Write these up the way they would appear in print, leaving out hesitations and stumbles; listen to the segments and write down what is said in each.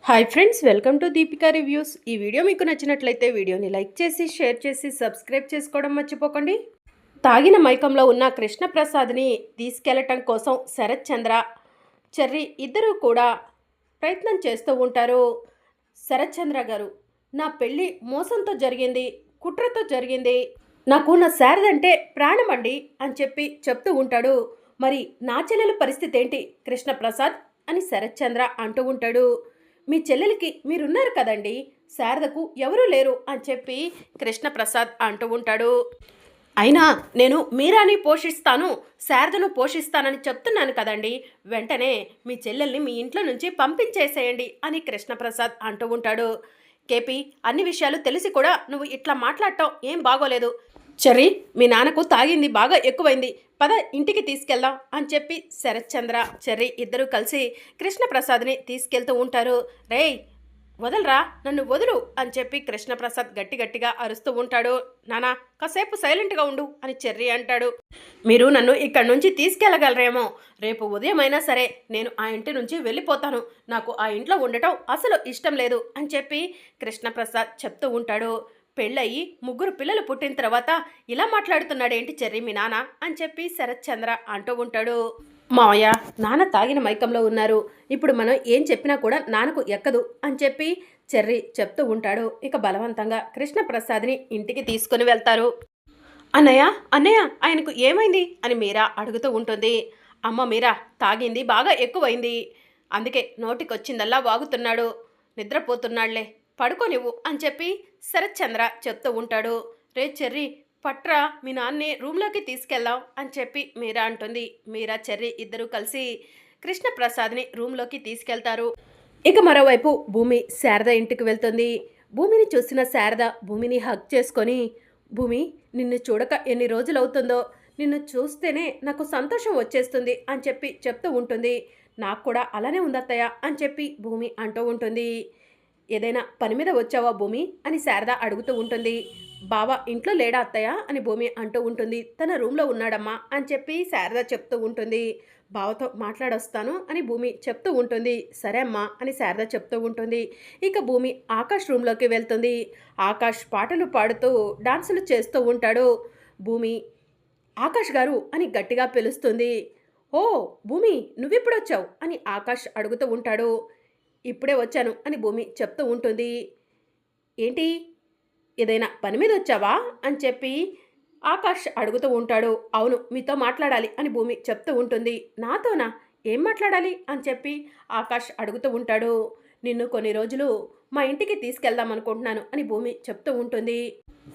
Hi friends, welcome to Deepika reviews. ఈ video మీకు నచ్చినట్లయితే వీడియోని లైక్ చేసి షేర్ చేసి సబ్స్క్రైబ్ చేసుకోవడం మర్చిపోకండి. తాగిన మైకంలో ఉన్న కృష్ణప్రసాద్ని తీసుకెళ్లటం కోసం శరత్ చంద్ర, చెర్రీ ఇద్దరూ కూడా ప్రయత్నం చేస్తూ ఉంటారు. శరత్ చంద్ర గారు, నా పెళ్ళి మోసంతో జరిగింది, కుట్రతో జరిగింది, నాకు నా శారదంటే ప్రాణమండి అని చెప్పి చెప్తూ ఉంటాడు. మరి నా చెల్లెల పరిస్థితి ఏంటి కృష్ణప్రసాద్ అని శరత్ చంద్ర అంటూ ఉంటాడు. మీ చెల్లెలికి మీరున్నారు కదండి, శారదకు ఎవరూ లేరు అని చెప్పి కృష్ణప్రసాద్ అంటూ ఉంటాడు. అయినా నేను మీరాని పోషిస్తాను, శారదను పోషిస్తానని చెప్తున్నాను కదండి, వెంటనే మీ చెల్లెల్ని మీ ఇంట్లో నుంచి పంపించేసేయండి అని కృష్ణప్రసాద్ అంటూ ఉంటాడు. కేపీ, అన్ని విషయాలు తెలిసి కూడా నువ్వు ఇట్లా మాట్లాడటం ఏం బాగోలేదు. చెర్రీ, మీ నాన్నకు తాగింది బాగా ఎక్కువైంది, పద ఇంటికి తీసుకెళ్దాం అని చెప్పి శరత్ చంద్ర, చెర్రీ ఇద్దరూ కలిసి కృష్ణప్రసాద్ని తీసుకెళ్తూ ఉంటారు. రేయ్ వదలరా, నన్ను వదులు అని చెప్పి కృష్ణప్రసాద్ గట్టిగా అరుస్తూ ఉంటాడు. నానా, కాసేపు సైలెంట్గా ఉండు అని చెర్రీ అంటాడు. మీరు నన్ను ఇక్కడి నుంచి తీసుకెళ్ళగలరేమో, రేపు ఉదయం అయినా సరే నేను ఆ ఇంటి నుంచి వెళ్ళిపోతాను, నాకు ఆ ఇంట్లో ఉండటం అసలు ఇష్టం లేదు అని చెప్పి కృష్ణప్రసాద్ చెప్తూ ఉంటాడు. పెళ్ళయి 3 పిల్లలు పుట్టిన తర్వాత ఇలా మాట్లాడుతున్నాడేంటి చెర్రీ మీ నాన్న అని చెప్పి శరత్ చంద్ర అంటూ ఉంటాడు. మావయ్య, నాన్న తాగిన మైకంలో ఉన్నారు, ఇప్పుడు మనం ఏం చెప్పినా కూడా నాన్నకు ఎక్కదు అని చెప్పి చెర్రీ చెప్తూ ఉంటాడు. ఇక బలవంతంగా కృష్ణప్రసాద్ని ఇంటికి తీసుకుని వెళ్తారు. అన్నయ్య అన్నయ్య, ఆయనకు ఏమైంది అని మీరా అడుగుతూ ఉంటుంది. అమ్మ మీరా, తాగింది బాగా ఎక్కువైంది, అందుకే నోటికొచ్చిందల్లా వాగుతున్నాడు, నిద్రపోతున్నాళ్లే, పడుకోనివ్వు అని చెప్పి శరత్ చంద్ర చెప్తూ ఉంటాడు. రే చెర్రీ, పట్రా మీ నాన్నే రూమ్లోకి తీసుకెళ్దాం అని చెప్పి మీరా అంటుంది. మీరా చెర్రీ ఇద్దరూ కలిసి కృష్ణప్రసాద్ని రూమ్లోకి తీసుకెళ్తారు. ఇక మరోవైపు భూమి శారద ఇంటికి వెళ్తుంది. భూమిని చూసిన శారద భూమిని హగ్ చేసుకొని, భూమి, నిన్ను చూడక ఎన్ని రోజులవుతుందో, నిన్ను చూస్తేనే నాకు సంతోషం వచ్చేస్తుంది అని చెప్పి చెప్తూ ఉంటుంది. నాకు కూడా అలానే ఉందత్తయ్య అని చెప్పి భూమి అంటూ ఉంటుంది. ఏదైనా పని మీద వచ్చావా భూమి అని శారద అడుగుతూ ఉంటుంది. బావ ఇంట్లో లేడా అత్తయ్య అని భూమి అంటూ ఉంటుంది. తన రూమ్లో ఉన్నాడమ్మా అని చెప్పి శారద చెప్తూ ఉంటుంది. బావతో మాట్లాడొస్తాను అని భూమి చెప్తూ ఉంటుంది. సరే అమ్మా అని శారద చెప్తూ ఉంటుంది. ఇక భూమి ఆకాష్ రూమ్లోకి వెళ్తుంది. ఆకాష్ పాటలు పాడుతూ డాన్సులు చేస్తూ ఉంటాడు. భూమి, ఆకాష్ గారు అని గట్టిగా పిలుస్తుంది. ఓ భూమి, నువ్వెప్పుడొచ్చావు అని ఆకాష్ అడుగుతూ ఉంటాడు. ఇప్పుడే వచ్చాను అని భూమి చెప్తూ ఉంటుంది. ఏంటి, ఏదైనా పని మీద వచ్చావా అని చెప్పి ఆకాష్ అడుగుతూ ఉంటాడు. అవును, మీతో మాట్లాడాలి అని భూమి చెప్తూ ఉంటుంది. నాతోనా, ఏం మాట్లాడాలి అని చెప్పి ఆకాష్ అడుగుతూ ఉంటాడు. నిన్ను కొన్ని రోజులు మా ఇంటికి తీసుకెళ్దాం అనుకుంటున్నాను అని భూమి చెప్తూ ఉంటుంది.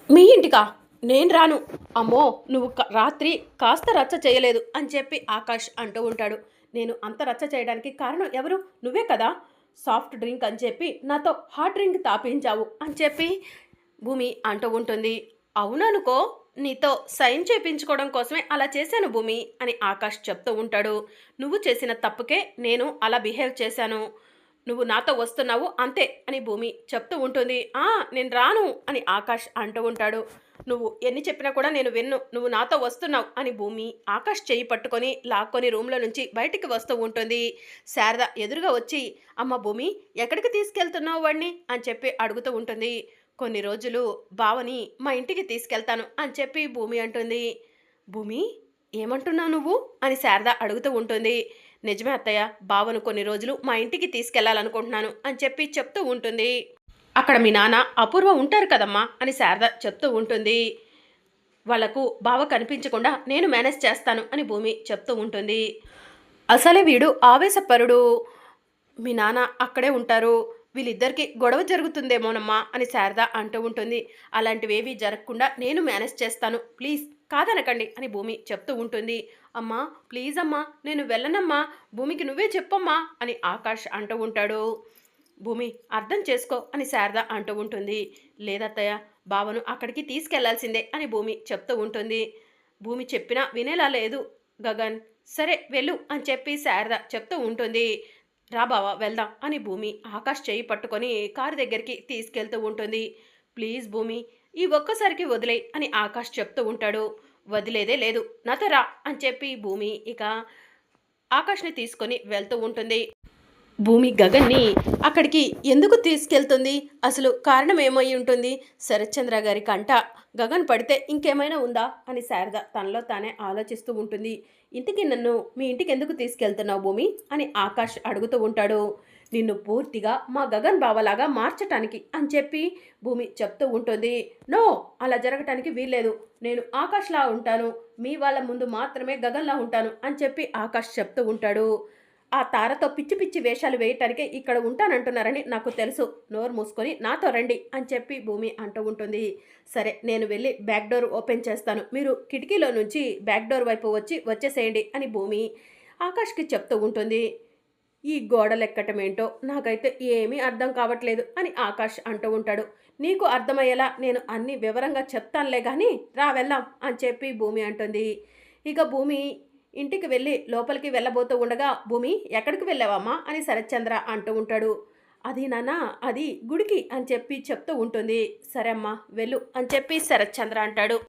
మీ ఇంటికా, నేను రాను, అమ్మో నువ్వు రాత్రి కాస్త రచ్చ చేయలేదు అని చెప్పి ఆకాష్ అంటూ ఉంటాడు. నేను అంత రచ్చ చేయడానికి కారణం ఎవరు, నువ్వే కదా, సాఫ్ట్ డ్రింక్ అని చెప్పి నాతో హాట్ డ్రింక్ తాపించావు అని చెప్పి భూమి అంటూ ఉంటుంది. అవుననుకో, నీతో సైన్ చేయించుకోవడం కోసమే అలా చేశాను భూమి అని ఆకాష్ చెప్తూ ఉంటాడు. నువ్వు చేసిన తప్పుకే నేను అలా బిహేవ్ చేశాను, నువ్వు నాతో వస్తున్నావు అంతే అని భూమి చెప్తూ ఉంటుంది. నేను రాను అని ఆకాష్ అంటూ ఉంటాడు. నువ్వు ఎన్ని చెప్పినా కూడా నేను విన్ను, నువ్వు నాతో వస్తున్నావు అని భూమి ఆకాష్ చెయ్యి పట్టుకొని లాక్కొని రూమ్లో నుంచి బయటికి వస్తూ ఉంటుంది. శారద ఎదురుగా వచ్చి, అమ్మ భూమి, ఎక్కడికి తీసుకెళ్తున్నావు వాడిని అని చెప్పి అడుగుతూ ఉంటుంది. కొన్ని రోజులు బావని మా ఇంటికి తీసుకెళ్తాను అని చెప్పి భూమి అంటుంది. భూమి, ఏమంటున్నావు నువ్వు అని శారద అడుగుతూ ఉంటుంది. నిజమే అత్తయ్య, బావను కొన్ని రోజులు మా ఇంటికి తీసుకెళ్లాలనుకుంటున్నాను అని చెప్పి చెప్తూ ఉంటుంది. అక్కడ మీ నాన్న అపూర్వ ఉంటారు కదమ్మా అని శారద చెప్తూ ఉంటుంది. వాళ్లకు బావ కనిపించకుండా నేను మేనేజ్ చేస్తాను అని భూమి చెప్తూ ఉంటుంది. అసలే వీడు ఆవేశపరుడు, మీ నాన్న అక్కడే ఉంటారు, వీళ్ళిద్దరికి గొడవ జరుగుతుందేమోనమ్మా అని శారద అంటూ ఉంటుంది. అలాంటివేవీ జరగకుండా నేను మేనేజ్ చేస్తాను, ప్లీజ్ కాదనకండి అని భూమి చెప్తూ ఉంటుంది. అమ్మా ప్లీజ్ అమ్మా, నేను వెళ్ళనమ్మా, భూమికి నువ్వే చెప్పమ్మా అని ఆకాష్ అంటూ ఉంటాడు. భూమి, అర్థం చేసుకో అని శారద అంటూ ఉంటుంది. లేదత్తయ్య, బావను అక్కడికి తీసుకెళ్లాల్సిందే అని భూమి చెప్తూ ఉంటుంది. భూమి చెప్పినా వినేలా లేదు గగన్, సరే వెళ్ళు అని చెప్పి శారద చెప్తూ ఉంటుంది. రా బావా వెళ్దాం అని భూమి ఆకాష్ చేయి పట్టుకొని కారు దగ్గరికి తీసుకెళ్తూ ఉంటుంది. ప్లీజ్ భూమి, ఈ ఒక్కసారికి వదిలే అని ఆకాష్ చెప్తూ ఉంటాడు. వదిలేదే లేదు, నాతో రా అని చెప్పి భూమి ఇక ఆకాష్ని తీసుకొని వెళ్తూ ఉంటుంది. భూమి గగన్ని అక్కడికి ఎందుకు తీసుకెళ్తుంది? అసలు కారణం ఏమై ఉంటుంది? శరత్చంద్ర గారి కంట గగన్ పడితే ఇంకేమైనా ఉందా అని శారద తనలో తానే ఆలోచిస్తూ ఉంటుంది. ఇంటికి నన్ను మీ ఇంటికి ఎందుకు తీసుకెళ్తున్నావు భూమి అని ఆకాష్ అడుగుతూ ఉంటాడు. నిన్ను పూర్తిగా మా గగన్ బావలాగా మార్చటానికి అని చెప్పి భూమి చెప్తూ ఉంటుంది. నో, అలా జరగటానికి వీల్లేదు. నేను ఆకాష్లా ఉంటాను, మీ వాళ్ళ ముందు మాత్రమే గగన్లా ఉంటాను అని చెప్పి ఆకాష్ చెప్తూ ఉంటాడు. ఆ తారతో పిచ్చి పిచ్చి వేషాలు వేయటానికే ఇక్కడ ఉంటానంటున్నారని నాకు తెలుసు. నోరు మూసుకొని నాతో రండి అని చెప్పి భూమి అంటూ ఉంటుంది. సరే, నేను వెళ్ళి బ్యాక్ డోర్ ఓపెన్ చేస్తాను, మీరు కిటికీలో నుంచి బ్యాక్ డోర్ వైపు వచ్చేసేయండి అని భూమి ఆకాష్కి చెప్తూ ఉంటుంది. ఈ గోడలెక్కటం ఏంటో నాకైతే ఏమీ అర్థం కావట్లేదు అని ఆకాష్ అంటూ ఉంటాడు. నీకు అర్థమయ్యేలా నేను అన్ని వివరంగా చెప్తానులే కానీ రా వెళ్దాం అని చెప్పి భూమి అంటుంది. ఇక భూమి ఇంటికి వెళ్ళి లోపలికి వెళ్ళబోతూ ఉండగా, భూమి ఎక్కడికి వెళ్ళావమ్మా అని శరత్చంద్ర అంటూ ఉంటాడు. అది నాన్న, అది గుడికి అని చెప్పి చెప్తూ ఉంటుంది. సరే అమ్మా వెళ్ళు అని చెప్పి శరత్చంద్ర అంటాడు.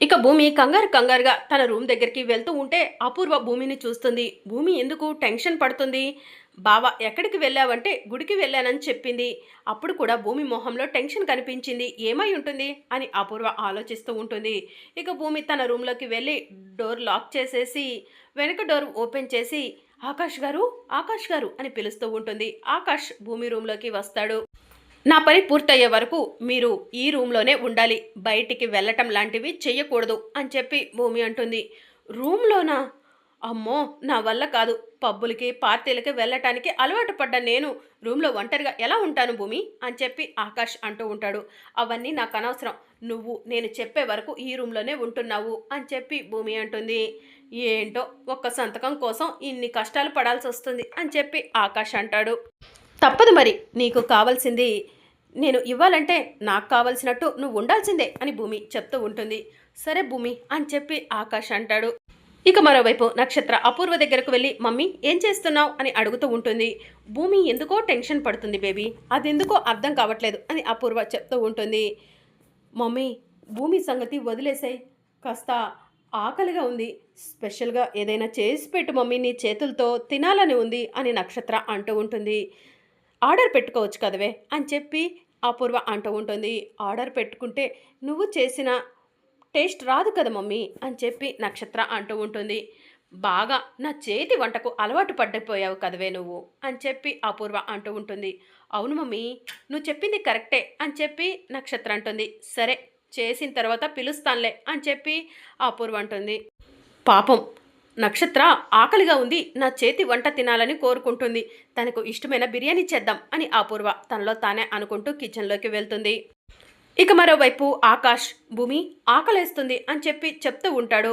ఇక భూమి కంగారుగా తన రూమ్ దగ్గరికి వెళ్తూ ఉంటే అపూర్వ భూమిని చూస్తుంది. భూమి ఎందుకు టెన్షన్ పడుతుంది? బావ ఎక్కడికి వెళ్ళావంటే గుడికి వెళ్ళానని చెప్పింది. అప్పుడు కూడా భూమి మొహంలో టెన్షన్ కనిపించింది. ఏమై ఉంటుంది అని అపూర్వ ఆలోచిస్తూ ఉంటుంది. ఇక భూమి తన రూమ్లోకి వెళ్ళి డోర్ లాక్ చేసేసి వెనక డోర్ ఓపెన్ చేసి ఆకాష్ గారు అని పిలుస్తూ ఉంటుంది. ఆకాష్ భూమి రూమ్లోకి వస్తాడు. నా పని పూర్తయ్యే వరకు మీరు ఈ రూమ్లోనే ఉండాలి, బయటికి వెళ్ళటం లాంటివి చెయ్యకూడదు అని చెప్పి భూమి అంటుంది. రూమ్లోనా? అమ్మో, నా వల్ల కాదు. పబ్బులకి పార్టీలకి వెళ్ళటానికి అలవాటు పడ్డ నేను రూమ్లో ఒంటరిగా ఎలా ఉంటాను భూమి అని చెప్పి ఆకాష్ అంటూ ఉంటాడు. అవన్నీ నాకు అనవసరం, నువ్వు నేను చెప్పే వరకు ఈ రూమ్లోనే ఉంటున్నావు అని చెప్పి భూమి అంటుంది. ఏంటో ఒక్క సంతకం కోసం ఇన్ని కష్టాలు పడాల్సి వస్తుంది అని చెప్పి ఆకాష్ అంటాడు. తప్పదు మరి, నీకు కావాల్సింది నేను ఇవ్వాలంటే నాకు కావాల్సినట్టు నువ్వు ఉండాల్సిందే అని భూమి చెప్తూ ఉంటుంది. సరే భూమి అని చెప్పి ఆకాష్ అంటాడు. ఇక మరోవైపు నక్షత్ర అపూర్వ దగ్గరకు వెళ్ళి మమ్మీ ఏం చేస్తున్నావు అని అడుగుతూ ఉంటుంది. భూమి ఎందుకో టెన్షన్ పడుతుంది బేబీ, అదెందుకో అర్థం కావట్లేదు అని అపూర్వ చెప్తూ ఉంటుంది. మమ్మీ భూమి సంగతి వదిలేసాయి, కాస్త ఆకలిగా ఉంది, స్పెషల్గా ఏదైనా చేసి పెట్టు మమ్మీ, నీ చేతులతో తినాలని ఉంది అని నక్షత్ర అంటూ ఉంటుంది. ఆర్డర్ పెట్టుకోవచ్చు కదవే అని చెప్పి అపూర్వ అంటూ ఉంటుంది. ఆర్డర్ పెట్టుకుంటే నువ్వు చేసిన టేస్ట్ రాదు కదా మమ్మీ అని చెప్పి నక్షత్ర అంటూ ఉంటుంది. బాగా నా చేతి వంటకు అలవాటు పడిపోయావు కదవే నువ్వు అని చెప్పి అపూర్వ అంటూ ఉంటుంది. అవును మమ్మీ, నువ్వు చెప్పింది కరెక్టే అని చెప్పి నక్షత్ర అంటుంది. సరే, చేసిన తర్వాత పిలుస్తానులే అని చెప్పి అపూర్వ అంటుంది. పాపం నక్షత్ర ఆకలిగా ఉంది, నా చేతి వంట తినాలని కోరుకుంటుంది, తనకు ఇష్టమైన బిర్యానీ చేద్దాం అని అపూర్వ తనలో తానే అనుకుంటూ కిచెన్లోకి వెళ్తుంది. ఇక మరోవైపు ఆకాష్ భూమి ఆకలేస్తుంది అని చెప్పి చెప్తూ ఉంటాడు.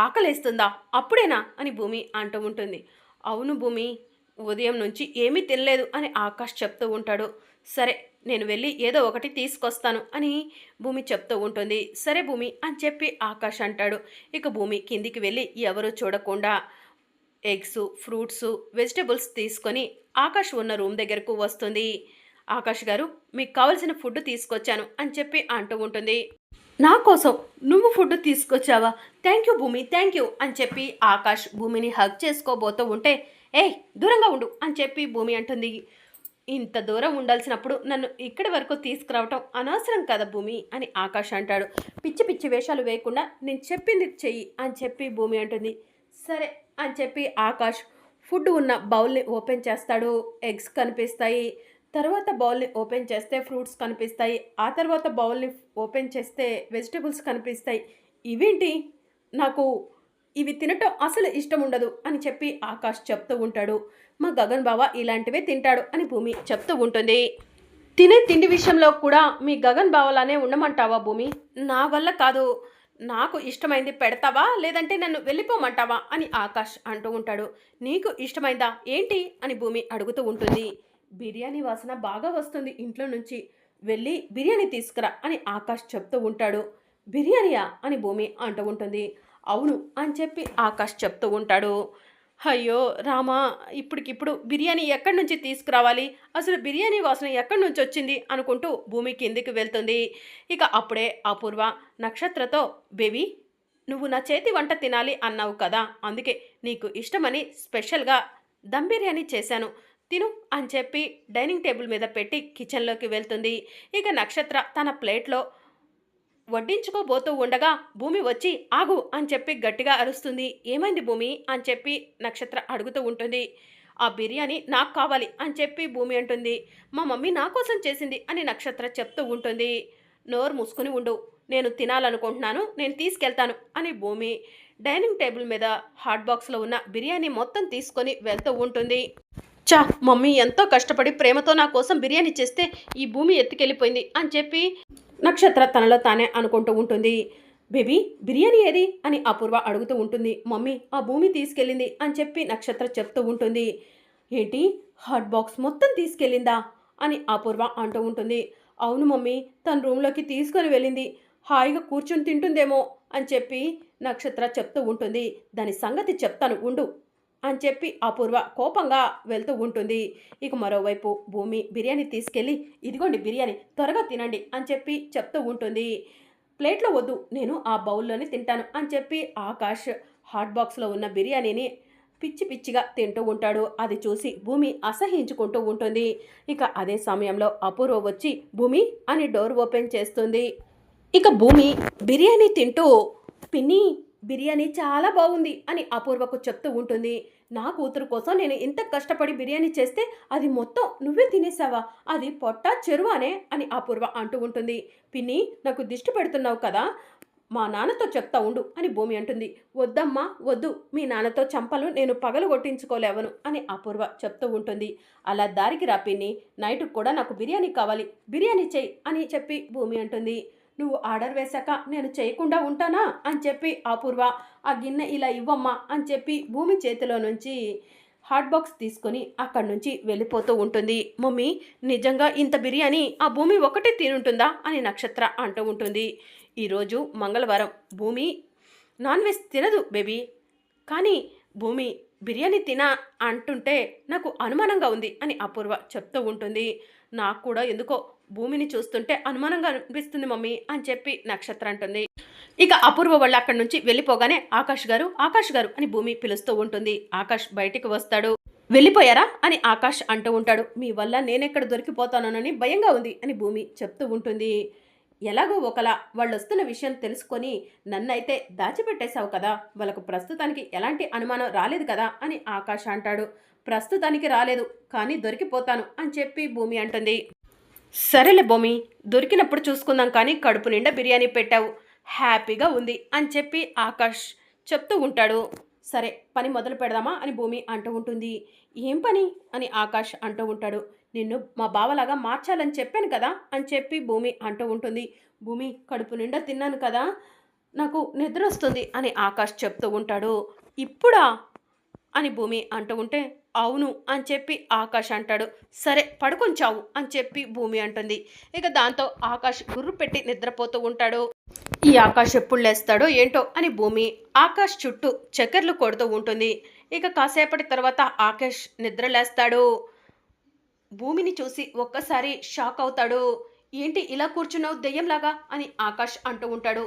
ఆకలేస్తుందా, అప్పుడేనా అని భూమి అంటూ ఉంటుంది. అవును భూమి, ఉదయం నుంచి ఏమీ తినలేదు అని ఆకాష్ చెప్తూ ఉంటాడు. సరే, నేను వెళ్ళి ఏదో ఒకటి తీసుకొస్తాను అని భూమి చెప్తూ ఉంటుంది. సరే భూమి అని చెప్పి ఆకాష్ అంటాడు. ఇక భూమి కిందికి వెళ్ళి ఎవరూ చూడకుండా ఎగ్స్, ఫ్రూట్స్, వెజిటేబుల్స్ తీసుకొని ఆకాష్ ఉన్న రూమ్ దగ్గరకు వస్తుంది. ఆకాష్ గారు, మీకు కావాల్సిన ఫుడ్ తీసుకొచ్చాను అని చెప్పి అంటూ ఉంటుంది. నా కోసం నువ్వు ఫుడ్ తీసుకొచ్చావా? థ్యాంక్ యూ భూమి, థ్యాంక్ యూ అని చెప్పి ఆకాష్ భూమిని హగ్ చేసుకోబోతూ ఉంటే, ఏయ్ దూరంగా ఉండు అని చెప్పి భూమి అంటుంది. ఇంత దూరం ఉండాల్సినప్పుడు నన్ను ఇక్కడి వరకు తీసుకురావటం అనవసరం కదా భూమి అని ఆకాష్ అంటాడు. పిచ్చి పిచ్చి వేషాలు వేయకుండా నేను చెప్పింది చెయ్యి అని చెప్పి భూమి అంటుంది. సరే అని చెప్పి ఆకాష్ ఫుడ్ ఉన్న బౌల్ని ఓపెన్ చేస్తాడు. ఎగ్స్ కనిపిస్తాయి. తర్వాత బౌల్ని ఓపెన్ చేస్తే ఫ్రూట్స్ కనిపిస్తాయి. ఆ తర్వాత బౌల్ని ఓపెన్ చేస్తే వెజిటేబుల్స్ కనిపిస్తాయి. ఇవేంటి, నాకు ఇవి తినటం అసలు ఇష్టం ఉండదు అని చెప్పి ఆకాష్ చెప్తూ ఉంటాడు. మా గగన్ బావ ఇలాంటివే తింటాడు అని భూమి చెప్తూ ఉంటుంది. తినే తిండి విషయంలో కూడా మీ గగన్ బావలానే ఉండమంటావా భూమి? నా వల్ల కాదు, నాకు ఇష్టమైంది పెడతావా లేదంటే నన్ను వెళ్ళిపోమంటావా అని ఆకాష్ అంటూ ఉంటాడు. నీకు ఇష్టమైందా ఏంటి అని భూమి అడుగుతూ ఉంటుంది. బిర్యానీ వాసన బాగా వస్తుంది ఇంట్లో నుంచి, వెళ్ళి బిర్యానీ తీసుకురా అని ఆకాష్ చెప్తూ ఉంటాడు. బిర్యానీయా అని భూమి అంటూ ఉంటుంది. అవును అని చెప్పి ఆకాష్ చెప్తూ ఉంటాడు. అయ్యో రామా, ఇప్పటికిప్పుడు బిర్యానీ ఎక్కడి నుంచి తీసుకురావాలి, అసలు బిర్యానీ వాసన ఎక్కడి నుంచి వచ్చింది అనుకుంటూ భూమి కిందికి వెళ్తుంది. ఇక అప్పుడే అపూర్వ నక్షత్రతో, బేబీ నువ్వు నా చేతి వంట తినాలి అన్నావు కదా, అందుకే నీకు ఇష్టమని స్పెషల్గా దమ్ బిర్యానీ చేశాను, తిను అని చెప్పి డైనింగ్ టేబుల్ మీద పెట్టి కిచెన్లోకి వెళ్తుంది. ఇక నక్షత్ర తన ప్లేట్లో వడ్డించుకోబోతూ ఉండగా భూమి వచ్చి ఆగు అని చెప్పి గట్టిగా అరుస్తుంది. ఏమైంది భూమి అని చెప్పి నక్షత్ర అడుగుతూ ఉంటుంది. ఆ బిర్యానీ నాకు కావాలి అని చెప్పి భూమి అంటుంది. మా మమ్మీ నా కోసం చేసింది అని నక్షత్ర చెప్తూ ఉంటుంది. నోరు మూసుకుని ఉండు, నేను తినాలనుకుంటున్నాను, నేను తీసుకెళ్తాను అని భూమి డైనింగ్ టేబుల్ మీద హాట్ బాక్స్లో ఉన్న బిర్యానీ మొత్తం తీసుకొని వెళ్తూ ఉంటుంది. చా, మమ్మీ ఎంతో కష్టపడి ప్రేమతో నా కోసం బిర్యానీ చేస్తే ఈ భూమి ఎత్తుకెళ్ళిపోయింది అని చెప్పి నక్షత్ర తనలో తానే అనుకుంటూ ఉంటుంది. బేబీ బిర్యానీ ఏది అని అపూర్వ అడుగుతూ ఉంటుంది. మమ్మీ ఆ భూమి తీసుకెళ్ళింది అని చెప్పి నక్షత్ర చెప్తూ ఉంటుంది. ఏంటి, హాట్ బాక్స్ మొత్తం తీసుకెళ్ళిందా అని అపూర్వ అంటూ ఉంటుంది. అవును మమ్మీ, తన రూమ్లోకి తీసుకొని వెళ్ళింది, హాయిగా కూర్చొని తింటుందేమో అని చెప్పి నక్షత్ర చెప్తూ ఉంటుంది. దాని సంగతి చెప్తాను ఉండు అని చెప్పి అపూర్వ కోపంగా వెళ్తూ ఉంటుంది. ఇక మరోవైపు భూమి బిర్యానీ తీసుకెళ్ళి ఇదిగోండి బిర్యానీ, త్వరగా తినండి అని చెప్పి చెప్తూ ఉంటుంది. ప్లేట్లో వద్దు, నేను ఆ బౌల్లోనే తింటాను అని చెప్పి ఆకాష్ హాట్ బాక్స్లో ఉన్న బిర్యానీని పిచ్చి పిచ్చిగా తింటూ ఉంటాడు. అది చూసి భూమి అసహించుకుంటూ ఉంటుంది. ఇక అదే సమయంలో అపూర్వ వచ్చి భూమి అని డోర్ ఓపెన్ చేస్తుంది. ఇక భూమి బిర్యానీ తింటూ పిన్ని బిర్యానీ చాలా బాగుంది అని అపూర్వకు చెప్తూ ఉంటుంది. నా కూతురు కోసం నేను ఇంత కష్టపడి బిర్యానీ చేస్తే అది మొత్తం నువ్వే తినేసావా, అది పొట్ట చెరువానే అని అపూర్వ అంటూ ఉంటుంది. పిన్ని నాకు దిష్టి పెడుతున్నావు కదా, మా నాన్నతో చెప్తా ఉండు అని భూమి అంటుంది. వద్దమ్మా వద్దు, మీ నాన్నతో చంపలు నేను పగలు కొట్టించుకోలేవను అని అపూర్వ చెప్తూ ఉంటుంది. అలా దారికి రా పిన్ని, నైట్కి కూడా నాకు బిర్యానీ కావాలి, బిర్యానీ చెయ్యి అని చెప్పి భూమి అంటుంది. నువ్వు ఆర్డర్ వేశాక నేను చేయకుండా ఉంటానా అని చెప్పి అపూర్వ ఆ గిన్నె ఇలా ఇవ్వమ్మా అని చెప్పి భూమి చేతిలో నుంచి హాట్ బాక్స్ తీసుకొని అక్కడి నుంచి వెళ్ళిపోతూ ఉంటుంది. మమ్మీ నిజంగా ఇంత బిర్యానీ ఆ భూమి ఒకటే తినుంటుందా అని నక్షత్ర అంటూ ఉంటుంది. ఈరోజు మంగళవారం, భూమి నాన్ వెజ్ తినదు బేబీ, కానీ భూమి బిర్యానీ తినా అంటుంటే నాకు అనుమానంగా ఉంది అని అపూర్వ చెప్తూ ఉంటుంది. నాకు కూడా ఎందుకో భూమిని చూస్తుంటే అనుమానంగా అనిపిస్తుంది మమ్మీ అని చెప్పి నక్షత్ర అంటుంది. ఇక అపూర్వ వాళ్ళు అక్కడి నుంచి వెళ్ళిపోగానే ఆకాష్ గారు అని భూమి పిలుస్తూ ఉంటుంది. ఆకాష్ బయటికి వస్తాడు. వెళ్ళిపోయారా అని ఆకాష్ అంటూ ఉంటాడు. మీ వల్ల నేనెక్కడ దొరికిపోతానని భయంగా ఉంది అని భూమి చెప్తూ ఉంటుంది. ఎలాగో ఒకలా వాళ్ళు వస్తున్న విషయం తెలుసుకొని నన్నైతే దాచిపెట్టేశావు కదా, వాళ్ళకు ప్రస్తుతానికి ఎలాంటి అనుమానం రాలేదు కదా అని ఆకాష్ అంటాడు. ప్రస్తుతానికి రాలేదు, కానీ దొరికిపోతాను అని చెప్పి భూమి అంటుంది. సరేలే భూమి, దొరికినప్పుడు చూసుకుందాం, కానీ కడుపు నిండా బిర్యానీ పెట్టావు, హ్యాపీగా ఉంది అని చెప్పి ఆకాష్ చెప్తూ ఉంటాడు. సరే పని మొదలు పెడదామా అని భూమి అంటూ ఉంటుంది. ఏం పని అని ఆకాష్ అంటూ ఉంటాడు. నిన్ను మా బావలాగా మార్చాలని చెప్పాను కదా అని చెప్పి భూమి అంటూ ఉంటుంది. భూమి కడుపు నిండా తిన్నాను కదా, నాకు నిద్ర వస్తుంది అని ఆకాష్ చెప్తూ ఉంటాడు. ఇప్పుడా అని భూమి అంటూ ఉంటే అవును అని చెప్పి ఆకాష్ అంటాడు. సరే పడుకొంచావు అని చెప్పి భూమి అంటుంది. ఇక దాంతో ఆకాష్ గుర్రు పెట్టి నిద్రపోతూ ఉంటాడు. ఈ ఆకాష్ ఎప్పుడు లేస్తాడో ఏంటో అని భూమి ఆకాష్ చుట్టూ చక్కర్లు కొడుతూ ఉంటుంది. ఇక కాసేపటి తర్వాత ఆకాష్ నిద్ర లేస్తాడు. భూమిని చూసి ఒక్కసారి షాక్ అవుతాడు. ఏంటి ఇలా కూర్చున్నావు దెయ్యంలాగా అని ఆకాష్ అంటూ ఉంటాడు.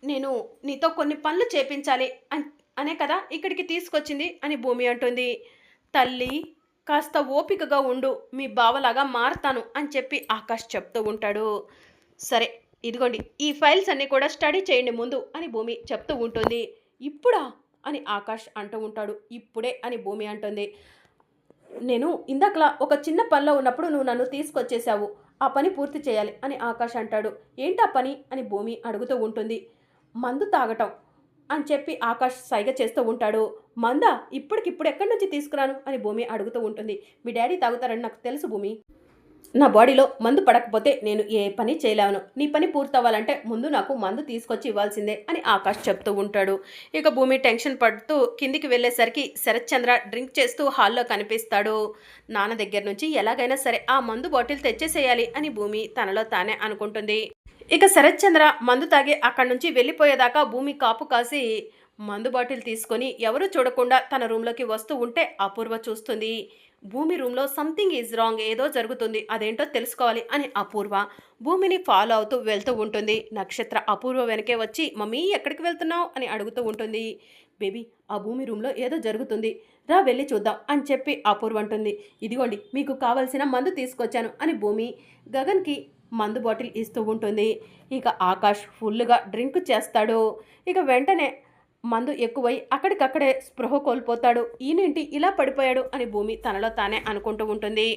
నేను నీతో కొన్ని పనులు చేపించాలి అనే కదా ఇక్కడికి తీసుకొచ్చింది అని భూమి అంటుంది. తల్లి కాస్త ఓపికగా ఉండు, మీ బావలాగా మారతాను అని చెప్పి ఆకాష్ చెప్తూ ఉంటాడు. సరే ఇదిగోండి ఈ ఫైల్స్ అన్నీ కూడా స్టడీ చేయండి ముందు అని భూమి చెప్తూ ఉంటుంది. ఇప్పుడా అని ఆకాష్ అంటూ ఉంటాడు. ఇప్పుడే అని భూమి అంటుంది. నేను ఇందాకలా ఒక చిన్న పనిలో ఉన్నప్పుడు నువ్వు నన్ను తీసుకొచ్చేసావు, ఆ పని పూర్తి చేయాలి అని ఆకాష్ అంటాడు. ఏంటా పని అని భూమి అడుగుతూ ఉంటుంది. మందు తాగటం అని చెప్పి ఆకాష్ సైగ చేస్తూ ఉంటాడు. మందా, ఇప్పటికిప్పుడు ఎక్కడి నుంచి తీసుకురాను అని భూమి అడుగుతూ ఉంటుంది. మీ డాడీ తాగుతారని నాకు తెలుసు భూమి, నా బాడీలో మందు పడకపోతే నేను ఏ పని చేయలేను, నీ పని పూర్తవ్వాలంటే ముందు నాకు మందు తీసుకొచ్చి ఇవ్వాల్సిందే అని ఆకాష్ చెప్తూ ఉంటాడు. ఇక భూమి టెన్షన్ పడుతూ కిందికి వెళ్ళేసరికి శరత్ చంద్ర డ్రింక్ చేస్తూ హాల్లో కనిపిస్తాడు. నాన్న దగ్గర నుంచి ఎలాగైనా సరే ఆ మందు బాటిల్ తెచ్చేసేయాలి అని భూమి తనలో తానే అనుకుంటుంది. ఇక శరత్ చంద్ర మందు తాగి అక్కడి నుంచి వెళ్ళిపోయేదాకా భూమి కాపు కాసి మందు బాటిల్ తీసుకొని ఎవరూ చూడకుండా తన రూమ్లోకి వస్తూ ఉంటే అపూర్వ చూస్తుంది. భూమి రూమ్లో సంథింగ్ ఈజ్ రాంగ్, ఏదో జరుగుతుంది, అదేంటో తెలుసుకోవాలి అని అపూర్వ భూమిని ఫాలో అవుతూ వెళ్తూ ఉంటుంది. నక్షత్ర అపూర్వ వెనకే వచ్చి మమ్మీ ఎక్కడికి వెళ్తున్నావు అని అడుగుతూ ఉంటుంది. బేబీ ఆ భూమి రూమ్లో ఏదో జరుగుతుంది, రా వెళ్ళి చూద్దాం అని చెప్పి అపూర్వ అంటుంది. ఇదిగోండి మీకు కావలసిన మందు తీసుకొచ్చాను అని భూమి గగన్కి మందు బాటిల్ ఇస్తూ ఉంటుంది. ఇక ఆకాష్ ఫుల్గా డ్రింక్ చేస్తాడు. ఇక వెంటనే మందు ఎక్కువై అక్కడికక్కడే స్పృహ కోల్పోతాడు. ఈయనేంటి ఇలా పడిపోయాడు అని భూమి తనలో తానే అనుకుంటూ ఉంటుంది.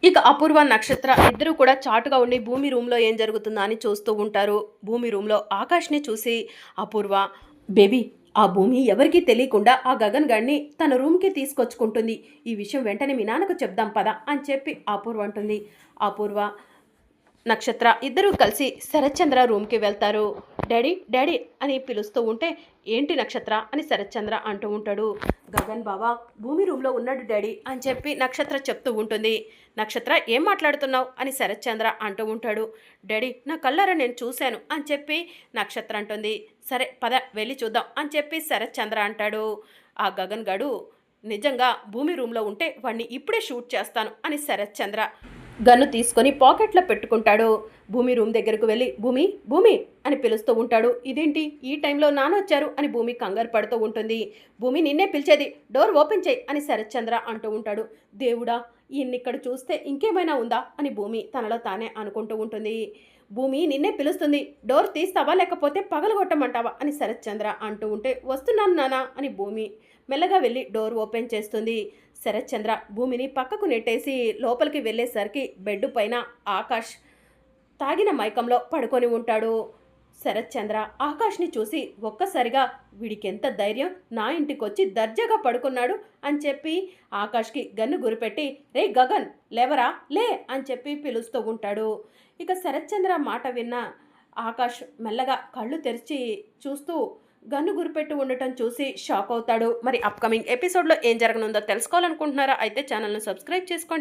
ఇక అపూర్వ నక్షత్ర ఇద్దరు కూడా చాటుగా ఉండి భూమి రూమ్లో ఏం జరుగుతుందా అని చూస్తూ ఉంటారు. భూమి రూమ్లో ఆకాష్ని చూసి అపూర్వ, బేబీ ఆ భూమి ఎవరికీ తెలియకుండా ఆ గగన్ గాడిని తన రూమ్కి తీసుకొచ్చుకుంటుంది. ఈ విషయం వెంటనే మీ నాన్నకు చెప్దాం పదా అని చెప్పి అపూర్వ అంటుంది. అపూర్వ నక్షత్ర ఇద్దరూ కలిసి శరత్చంద్ర రూమ్కి వెళ్తారు. డాడీ డాడీ అని పిలుస్తూ ఉంటే ఏంటి నక్షత్ర అని శరత్చంద్ర అంటూ ఉంటాడు. గగన్ బావా భూమి రూమ్లో ఉన్నాడు డాడీ అని చెప్పి నక్షత్ర చెప్తూ ఉంటుంది. నక్షత్ర ఏం మాట్లాడుతున్నావు అని శరత్చంద్ర అంటూ ఉంటాడు. డాడీ నా కళ్ళారా నేను చూశాను అని చెప్పి నక్షత్ర అంటుంది. సరే పద వెళ్ళి చూద్దాం అని చెప్పి శరత్చంద్ర అంటాడు. ఆ గగన్ గడు నిజంగా భూమి రూమ్లో ఉంటే వాడిని ఇప్పుడే షూట్ చేస్తాను అని శరత్చంద్ర గన్ను తీసుకొని పాకెట్లో పెట్టుకుంటాడు. భూమి రూమ్ దగ్గరకు వెళ్ళి భూమి భూమి అని పిలుస్తూ ఉంటాడు. ఇదేంటి ఈ టైంలో నానొచ్చారు అని భూమి కంగారు పడుతూ ఉంటుంది. భూమి నిన్నే పిలిచేది, డోర్ ఓపెన్ చేయి అని శరత్చంద్ర అంటూ ఉంటాడు. దేవుడా ఈయన్నిక్కడ చూస్తే ఇంకేమైనా ఉందా అని భూమి తనలో తానే అనుకుంటూ ఉంటుంది. భూమి నిన్నే పిలుస్తుంది, డోర్ తీస్తావా లేకపోతే పగలగొట్టమంటావా అని శరత్చంద్ర అంటూ ఉంటే వస్తున్నాను నానా అని భూమి మెల్లగా వెళ్ళి డోర్ ఓపెన్ చేస్తుంది. శరత్చంద్ర భూమిని పక్కకు నెట్టేసి లోపలికి వెళ్ళేసరికి బెడ్ పైన ఆకాష్ తాగిన మైకంలో పడుకొని ఉంటాడు. శరత్చంద్ర ఆకాష్ని చూసి ఒక్కసారిగా వీడికెంత ధైర్యం, నా ఇంటికొచ్చి దర్జాగా పడుకున్నాడు అని చెప్పి ఆకాష్కి గన్ను గురిపెట్టి రే గగన్ లేవరా లే అని చెప్పి పిలుస్తూ ఉంటాడు. ఇక శరత్చంద్ర మాట విన్న ఆకాష్ మెల్లగా కళ్ళు తెరిచి చూస్తూ గన్ను గురిపెట్టి ఉండటం చూసి షాక్ అవుతాడు. మరి అప్కమింగ్ ఎపిసోడ్లో ఏం జరగనుందో తెలుసుకోవాలనుకుంటున్నారా? అయితే ఛానల్ను సబ్స్క్రైబ్ చేసుకోండి.